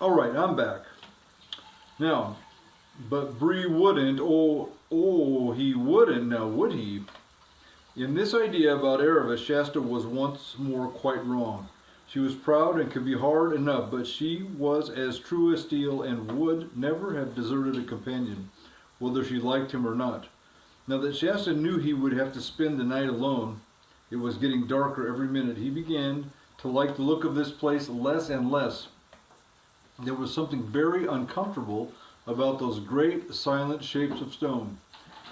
All right, I'm back. Now, but Bree wouldn't, he wouldn't, now would he? In this idea about Erebus, Shasta was once more quite wrong. She was proud and could be hard enough, but she was as true as steel and would never have deserted a companion, whether she liked him or not. Now that Shasta knew he would have to spend the night alone, it was getting darker every minute. He began to like the look of this place less and less. There was something very uncomfortable about those great silent shapes of stone.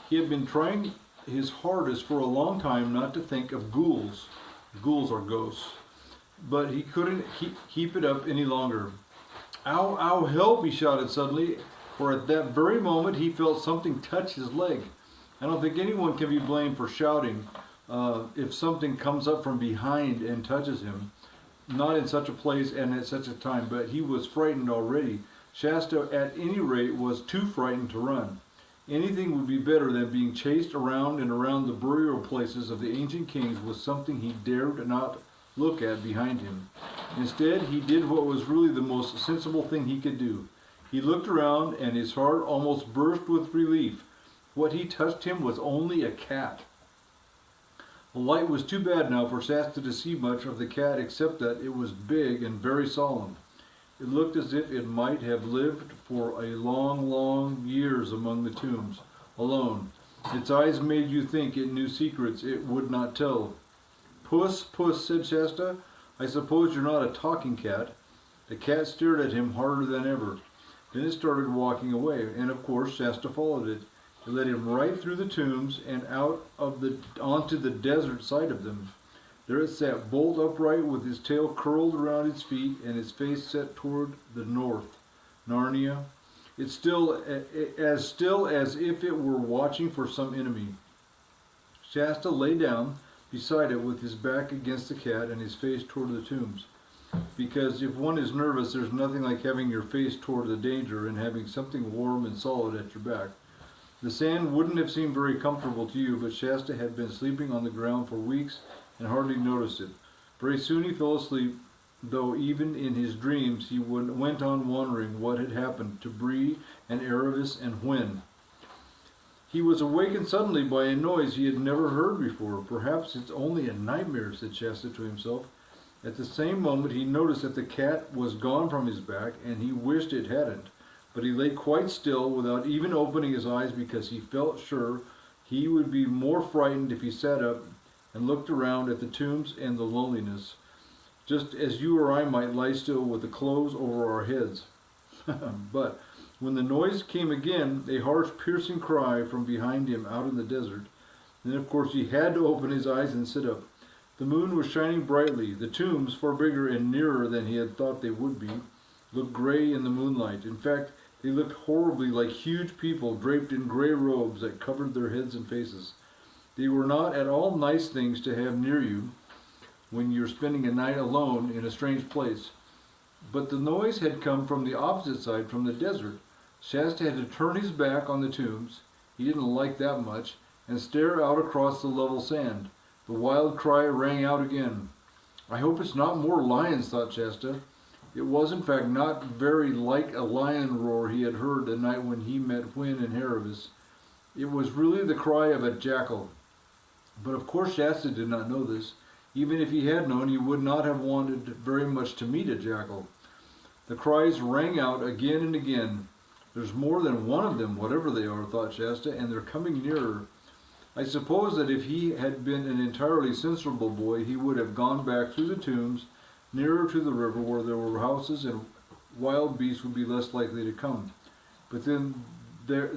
He had been trying his hardest for a long time not to think of ghouls. Ghouls are ghosts. But he couldn't keep it up any longer. Ow, ow, help, he shouted suddenly, for at that very moment he felt something touch his leg. I don't think anyone can be blamed for shouting if something comes up from behind and touches him. Not in such a place and at such a time, but he was frightened already. Shasta, at any rate, was too frightened to run. Anything would be better than being chased around and around the burial places of the ancient kings was something he dared not look at behind him. Instead, he did what was really the most sensible thing he could do. He looked around and his heart almost burst with relief. What he touched him was only a cat. The light was too bad now for Shasta to see much of the cat except that it was big and very solemn. It looked as if it might have lived for a long, long years among the tombs, alone. Its eyes made you think it knew secrets it would not tell. Puss, puss, said Shasta, I suppose you're not a talking cat. The cat stared at him harder than ever. Then it started walking away, and of course Shasta followed it. It led him right through the tombs and onto the desert side of them. There it sat, bolt upright, with his tail curled around its feet and its face set toward the north. Narnia. It's still as if it were watching for some enemy. Shasta lay down beside it with his back against the cat and his face toward the tombs. Because if one is nervous, there's nothing like having your face toward the danger and having something warm and solid at your back. The sand wouldn't have seemed very comfortable to you, but Shasta had been sleeping on the ground for weeks and hardly noticed it. Very soon he fell asleep, though even in his dreams he went on wondering what had happened to Bree and Erebus and when. He was awakened suddenly by a noise he had never heard before. Perhaps it's only a nightmare, said Shasta to himself. At the same moment he noticed that the cat was gone from his back, and he wished it hadn't. But he lay quite still without even opening his eyes because he felt sure he would be more frightened if he sat up and looked around at the tombs and the loneliness, just as you or I might lie still with the clothes over our heads. But when the noise came again, a harsh, piercing cry from behind him out in the desert, then of course he had to open his eyes and sit up. The moon was shining brightly. The tombs, far bigger and nearer than he had thought they would be, looked gray in the moonlight. In fact, they looked horribly like huge people draped in gray robes that covered their heads and faces. They were not at all nice things to have near you when you're spending a night alone in a strange place. But the noise had come from the opposite side, from the desert. Shasta had to turn his back on the tombs, he didn't like that much, and stare out across the level sand. The wild cry rang out again. I hope it's not more lions, thought Shasta. It was, in fact, not very like a lion roar he had heard the night when he met Hwin and Erebus. It was really the cry of a jackal. But of course Shasta did not know this. Even if he had known, he would not have wanted very much to meet a jackal. The cries rang out again and again. There's more than one of them, whatever they are, thought Shasta, and they're coming nearer. I suppose that if he had been an entirely sensible boy, he would have gone back through the tombs, nearer to the river where there were houses and wild beasts would be less likely to come. But then there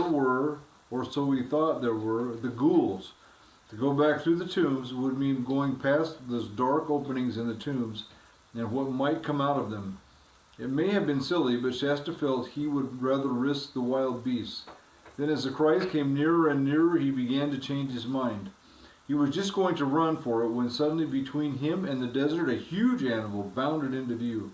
were, or so he thought there were, the ghouls. To go back through the tombs would mean going past those dark openings in the tombs and what might come out of them. It may have been silly, but Shasta felt he would rather risk the wild beasts. Then as the cries came nearer and nearer, he began to change his mind. He was just going to run for it when suddenly between him and the desert a huge animal bounded into view.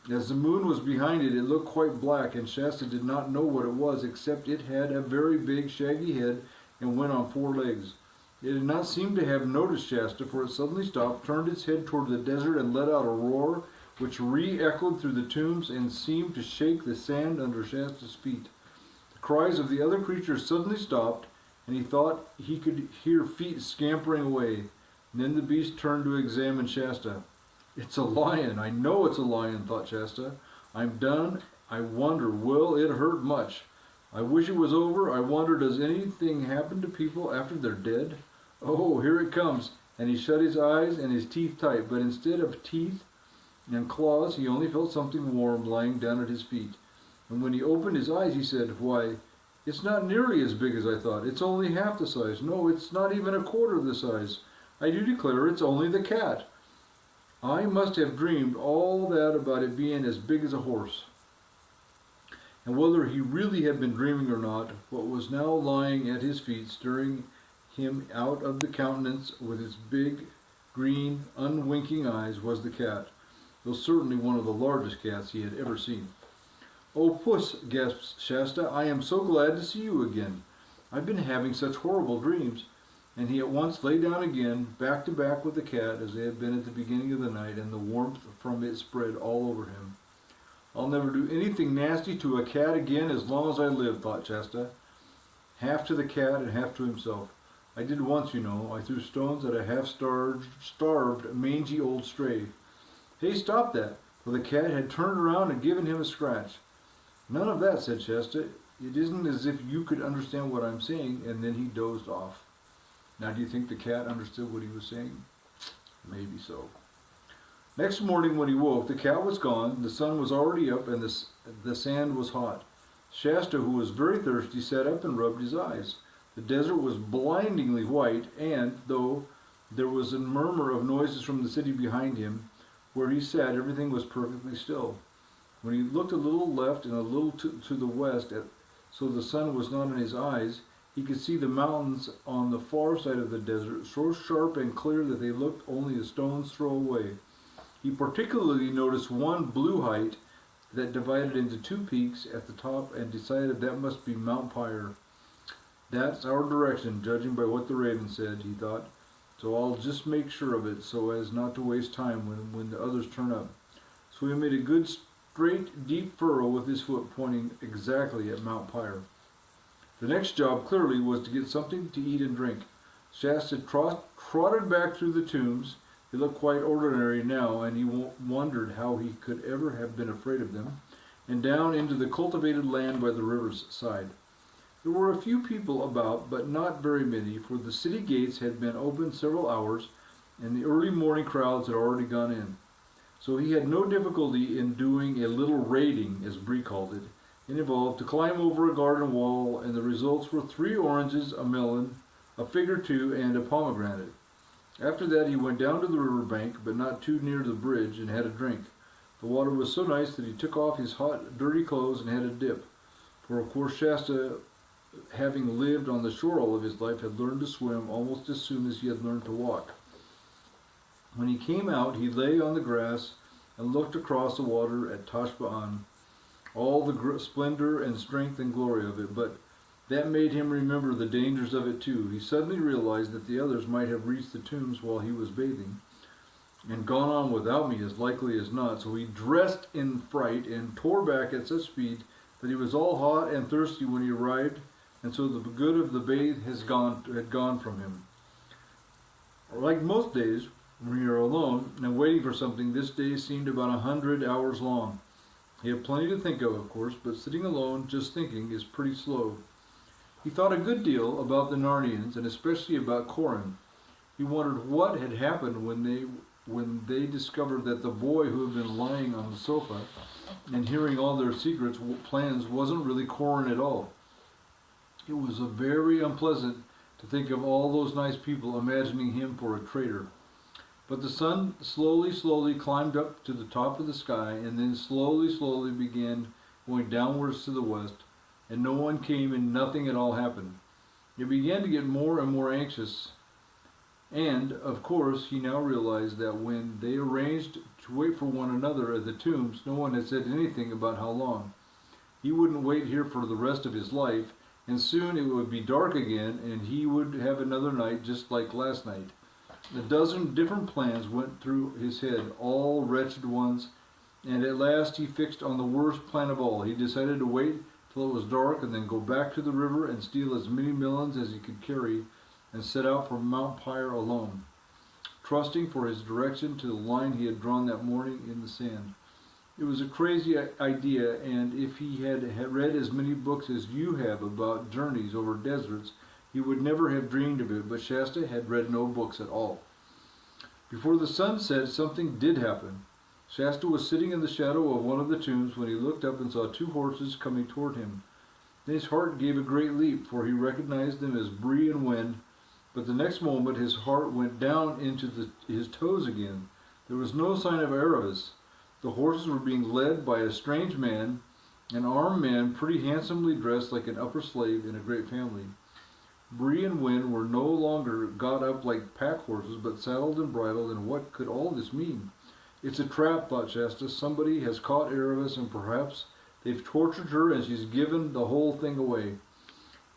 As the moon was behind it, it looked quite black, and Shasta did not know what it was, except it had a very big, shaggy head and went on 4 legs. It did not seem to have noticed Shasta, for it suddenly stopped, turned its head toward the desert, and let out a roar which re-echoed through the tombs and seemed to shake the sand under Shasta's feet. The cries of the other creatures suddenly stopped, and he thought he could hear feet scampering away. And then the beast turned to examine Shasta. It's a lion. I know it's a lion, thought Shasta. I'm done. I wonder, will it hurt much? I wish it was over. I wonder, does anything happen to people after they're dead? Oh, here it comes. And he shut his eyes and his teeth tight, but instead of teeth and claws, he only felt something warm lying down at his feet. And when he opened his eyes, he said, why, it's not nearly as big as I thought. It's only half the size. No, it's not even a quarter the size. I do declare it's only the cat. I must have dreamed all that about it being as big as a horse. And whether he really had been dreaming or not, what was now lying at his feet, staring him out of the countenance with its big, green, unwinking eyes, was the cat, though certainly one of the largest cats he had ever seen. "Oh, Puss," gasped Shasta, "I am so glad to see you again. I've been having such horrible dreams." And he at once lay down again, back to back with the cat, as they had been at the beginning of the night, and the warmth from it spread all over him. "I'll never do anything nasty to a cat again as long as I live," thought Shasta, half to the cat and half to himself. "I did once, you know. I threw stones at a half-starved, mangy old stray." "Hey, stop that!" For the cat had turned around and given him a scratch. "None of that," said Shasta. "It isn't as if you could understand what I'm saying," and then he dozed off. Now, do you think the cat understood what he was saying? Maybe so. Next morning when he woke, the cat was gone, the sun was already up, and the sand was hot. Shasta, who was very thirsty, sat up and rubbed his eyes. The desert was blindingly white, and, though there was a murmur of noises from the city behind him, where he sat everything was perfectly still. When he looked a little left and a little to the west, so the sun was not in his eyes, he could see the mountains on the far side of the desert, so sharp and clear that they looked only a stone's throw away. He particularly noticed one blue height that divided into two peaks at the top, and decided that must be Mount Pyre. "That's our direction, judging by what the raven said," he thought. "So I'll just make sure of it, so as not to waste time when the others turn up." So he made a good straight, deep furrow with his foot, pointing exactly at Mount Pyre. The next job, clearly, was to get something to eat and drink. Shasta trotted back through the tombs. They looked quite ordinary now, and he wondered how he could ever have been afraid of them, and down into the cultivated land by the river's side. There were a few people about, but not very many, for the city gates had been open several hours, and the early morning crowds had already gone in. So he had no difficulty in doing a little raiding, as Bree called it. It involved to climb over a garden wall, and the results were 3 oranges, a melon, a fig or two, and a pomegranate. After that he went down to the river bank, but not too near the bridge, and had a drink. The water was so nice that he took off his hot, dirty clothes and had a dip. For of course Shasta, having lived on the shore all of his life, had learned to swim almost as soon as he had learned to walk. When he came out, he lay on the grass and looked across the water at Tashbaan, all the splendor and strength and glory of it, but that made him remember the dangers of it too. He suddenly realized that the others might have reached the tombs while he was bathing, and gone on without me as likely as not, so he dressed in fright and tore back at such speed that he was all hot and thirsty when he arrived, and so the good of the bathe had gone from him. Like most days, when you're alone and waiting for something, this day seemed about 100 hours long. He had plenty to think of course, but sitting alone, just thinking, is pretty slow. He thought a good deal about the Narnians, and especially about Corin. He wondered what had happened when they discovered that the boy who had been lying on the sofa and hearing all their secrets plans wasn't really Corin at all. It was very unpleasant to think of all those nice people imagining him for a traitor. But the sun slowly climbed up to the top of the sky, and then slowly began going downwards to the west, and no one came and nothing at all happened. He began to get more and more anxious, and, of course, he now realized that when they arranged to wait for one another at the tombs, no one had said anything about how long. He wouldn't wait here for the rest of his life, and soon it would be dark again, and he would have another night just like last night. A dozen different plans went through his head, all wretched ones, and at last he fixed on the worst plan of all. He decided to wait till it was dark and then go back to the river and steal as many melons as he could carry and set out for Mount Pyre alone, trusting for his direction to the line he had drawn that morning in the sand. It was a crazy idea, and if he had read as many books as you have about journeys over deserts, he would never have dreamed of it, but Shasta had read no books at all. Before the sun set, something did happen. Shasta was sitting in the shadow of one of the tombs when he looked up and saw two horses coming toward him. Then his heart gave a great leap, for he recognized them as Bree and Wen, but the next moment his heart went down into his toes again. There was no sign of Aravis. The horses were being led by a strange man, an armed man pretty handsomely dressed like an upper slave in a great family. Bree and Wen were no longer got up like pack horses, but saddled and bridled, and what could all this mean? It's a trap, thought Shasta. Somebody has caught Aravis, and perhaps they've tortured her and she's given the whole thing away.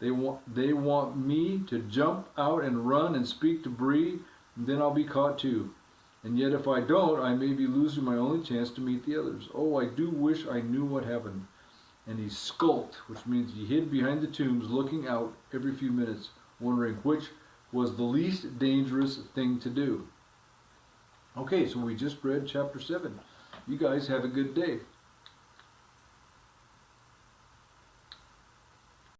They want me to jump out and run and speak to Bree, and then I'll be caught too. And yet if I don't, I may be losing my only chance to meet the others. Oh, I do wish I knew what happened. And he skulked, which means he hid behind the tombs, looking out every few minutes, wondering which was the least dangerous thing to do. Okay, so we just read chapter 7. You guys have a good day.